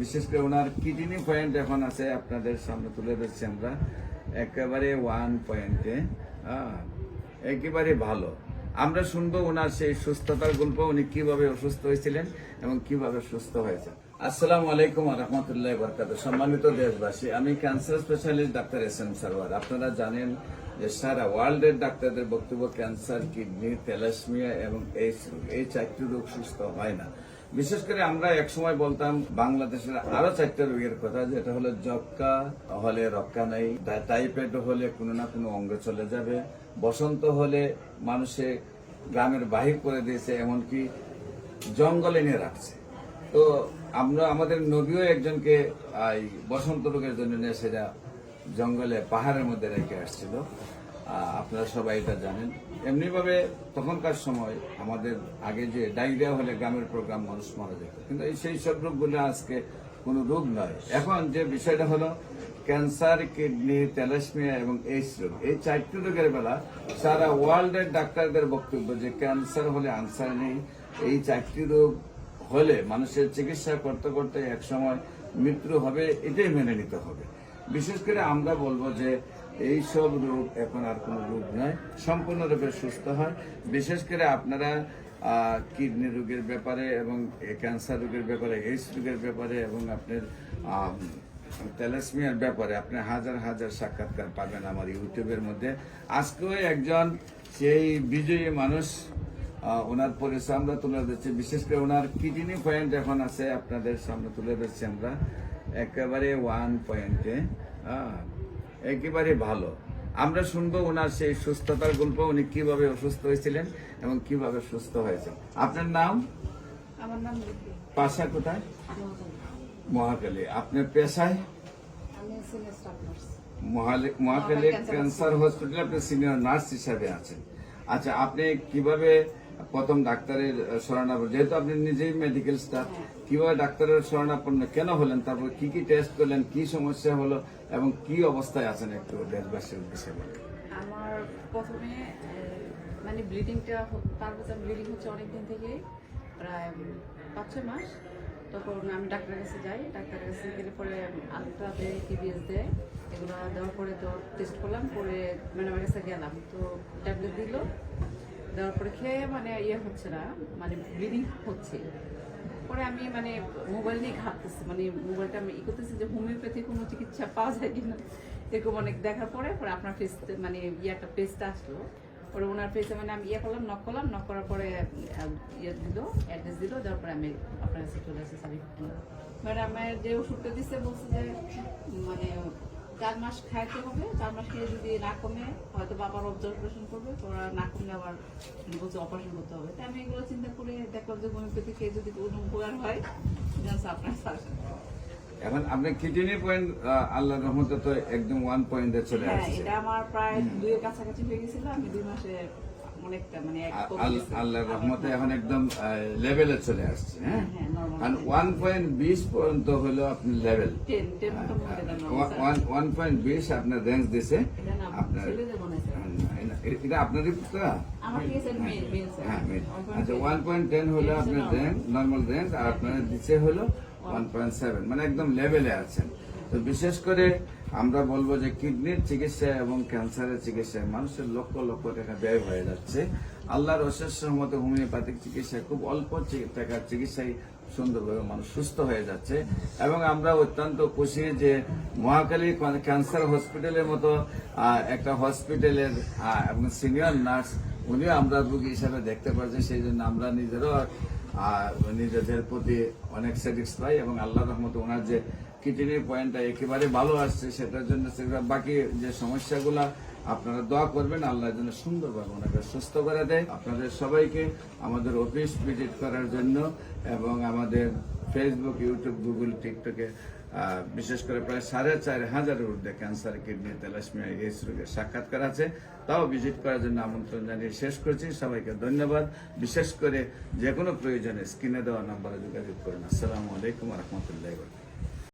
বিশেষ করে ওনার kidney point এখন আছে আপনাদের সামনে তুলে ধরছি আমরা একেবারে 1 পয়েন্টে একেবারে ভালো। আমরা শুনবো ওনার সেই সুস্থতার গল্প, উনি কিভাবে অসুস্থ হয়েছিলেন এবং কিভাবে সুস্থ হয়েছে। আসসালামু আলাইকুম ওয়া রাহমাতুল্লাহি ওয়া বারাকাতুহু। সম্মানিত দেশবাসী, আমি cancer specialist doctor SM. Sarwar. আপনারা জানেন যে সারা ওয়ার্ল্ডের ডাক্তারদের বক্তব্য ক্যান্সার, কিডনি, থ্যালাসেমিয়া এবং এইডস রোগ, এই চারটি রোগ সুস্থ হয় না। বিশেষ করে আমরা একসময় বলতাম বাংলাদেশের আরো 4টা রোগের কথা, যেটা হলো যক্কা হলে রক্ষা নাই, টাইফয়েড হলে কোনো না কোনো অঙ্গ চলে যাবে, বসন্ত হলে মানুষে গ্রামের বাহির করে দিয়েছে, এমনকি জঙ্গলে নিয়ে রাখছে। তো আমরা আমাদের নবীও একজনকে বসন্ত রোগের জন্য নিয়ে সেটা জঙ্গলে পাহাড়ের মধ্যে রেখে আসছিল। আপনারা সবাই এটা জানেন। এমনিভাবে তখনকার সময় আমাদের আগে যে ডায়রিয়া হলে গ্রামের প্রোগ্রাম মানুষ মারা যেত, কিন্তু সেই সব রোগগুলো আজকে কোনো রোগ নয়। এখন যে বিষয়টা হলো ক্যান্সার, কিডনি, থ্যালাসেমিয়া এবং এইডস রোগ, এই 4টি রোগের বেলা সারা ওয়ার্ল্ডের ডাক্তারদের বক্তব্য যে ক্যান্সার হলে আনসার নেই। এই 4টি রোগ হলে মানুষের চিকিৎসা করতে করতে একসময় মৃত্যু হবে, এটাই মেনে নিতে হবে। বিশেষ করে আমরা বলবো যে এই সব রোগ এখন আর কোনো রোগ নয়, সম্পূর্ণরূপে সুস্থ হয়। বিশেষ করে আপনারা কিডনি রোগের ব্যাপারে এবং ক্যান্সার রোগের ব্যাপারে, এইডস রোগের ব্যাপারে এবং আপনার থ্যালাসেমিয়ার ব্যাপারে আপনি হাজার হাজার সাক্ষাৎকার পাবেন আমার ইউটিউবের মধ্যে। আজকেও একজন সেই বিজয়ী মানুষ, ওনার পরিচয় আমরা তুলে ধরছি। বিশেষ করে ওনার কিডনি পয়েন্ট এখন আছে আপনাদের সামনে তুলে ধরছি আমরা একেবারে 1 পয়েন্টে একেবারে ভালো। আমরা শুনবো ওনার সেই সুস্থতার গল্প, উনি কিভাবে অসুস্থ হয়েছিলেন এবং কিভাবে সুস্থ হয়েছেন। আপনার নাম? আমার নাম পাশা কোথায়? মহাখালী। আপনার পেশায়? মহাখালী ক্যান্সার হসপিটালে আপনি সিনিয়র নার্স হিসাবে আছেন। আচ্ছা, আপনি কিভাবে প্রথম ডাক্তারের শরণাপন্ন, যেহেতু আপনি নিজেই মেডিকেল স্টাফ, কিভাবে ডাক্তারের শরণাপন্ন কেন হলেন, তারপর কি কি টেস্ট করলেন, কি সমস্যা হলো এবং কি অবস্থায় আছেন একটু দেশবাসীর উদ্দেশ্যে বলেন। আমার প্রথমে মানে ব্লিডিংটা, ব্লিডিং হচ্ছে অনেকদিন থেকে, প্রায় 5-6 মাস। তখন আমি ডাক্তারের কাছে যাই, ডাক্তারের কাছে গেলে পরে আলট্রা দেয়, টিবিএস দেয়, এগুলো দেওয়ার পরে তো টেস্ট করলাম, পরে ম্যাডামের কাছে গেলাম, তো ট্যাবলেট দিল, দেওয়ার পরে খেয়ে মানে হচ্ছে না, মানে ব্লিডিং হচ্ছে। পরে আমি মানে মোবাইল নিয়ে ঘাটতেছি, মানে মোবাইলটা আমি করতেছি যে হোমিওপ্যাথি কোনো চিকিৎসা পাওয়া যায় কিনা, এরকম অনেক দেখার পরে আপনার ফেস মানে একটা পেজটা আসলো। পরে ওনার পেজে মানে আমি করলাম, নক করার পরে দিল, অ্যাড্রেস দিল, দেওয়ার পরে আমি আপনার কাছে চলে আসি। মানে আমার যে ওষুধটা দিচ্ছে বলছে যে মানে 4 মাস খাইতে হবে, 4 মাস খেয়ে যদি না কমে হয়তো বাবার অবজারভেশন করবে, ওরা না কমলে আবার বলছে অপারেশন করতে হবে। তাই আমি এগুলো চিন্তা করে দেখলাম যে হোমিওপ্যাথি খেয়ে যদি কোনো উপকার হয়, আপনার সাজেশন। এখন আপনি কিডনি পয়েন্ট আল্লাহর রহমতে তো একদম 1 পয়েন্টে চলে আসছে। এটা আমার প্রায় 2 এর কাছাকাছি হয়ে গেছিল। আমি 2 মাসে অনেকটা মানে আল্লাহর রহমতে এখন একদম লেভেলে চলে আসছে। হ্যাঁ, কারণ 1.20 পর্যন্ত হলো আপনি লেভেল, 1.20 আপনার রেঞ্জ দিছে। আপনার এটা আপনারই পুত্রা? হ্যাঁ, আচ্ছা, 1.10 হলো আপনার রেঞ্জ, নর্মাল রেঞ্জ, আর আপনার দিচ্ছে হলো 1.7, মানে একদম লেভেলে আছেন। তো বিশেষ করে আমরা বলবো যে কিডনির চিকিৎসা এবং ক্যান্সারের চিকিৎসায় মানুষের লক্ষ লক্ষ টাকা ব্যয় হয়ে যাচ্ছে। আল্লাহর অশেষ রহমতে হোমিওপ্যাথিক চিকিৎসায় খুব অল্প টাকার চিকিৎসায় সুন্দরভাবে মানুষ সুস্থ হয়ে যাচ্ছে। এবং আমরা অত্যন্ত খুশি যে মহাখালী ক্যান্সার হসপিটালের মতো একটা হসপিটালের এবং সিনিয়র নার্স উনিও আমরা রোগী হিসাবে দেখতে পাচ্ছি। সেই জন্য আমরা নিজেদের প্রতি অনেক স্যাটিসফাই এবং আল্লাহর রহমতে ওনার যে কিডনি পয়েন্টটা একেবারে ভালো আসছে, সেটার জন্য বাকি যে সমস্যাগুলা আপনারা দোয়া করবেন, আল্লাহর জন্য সুন্দরভাবে ওনাকে সুস্থ করে দেয়। আপনাদের সবাইকে আমাদের অফিস ভিজিট করার জন্য এবং আমাদের ফেসবুক, ইউটিউব, গুগল, টিকটকে বিশেষ করে প্রায় 4,500 ঊর্ধ্বে ক্যান্সার, কিডনি, থ্যালাসেমিয়া, এইডস রোগের সাক্ষাৎকার আছে, তাও ভিজিট করার জন্য আমন্ত্রণ জানিয়ে শেষ করছি। সবাইকে ধন্যবাদ। বিশেষ করে যে কোনো প্রয়োজনে স্ক্রিনে দেওয়া নাম্বারে যোগাযোগ করুন। আসসালামু আলাইকুম ওয়া রাহমাতুল্লাহি ওয়া বারাকাতুহু।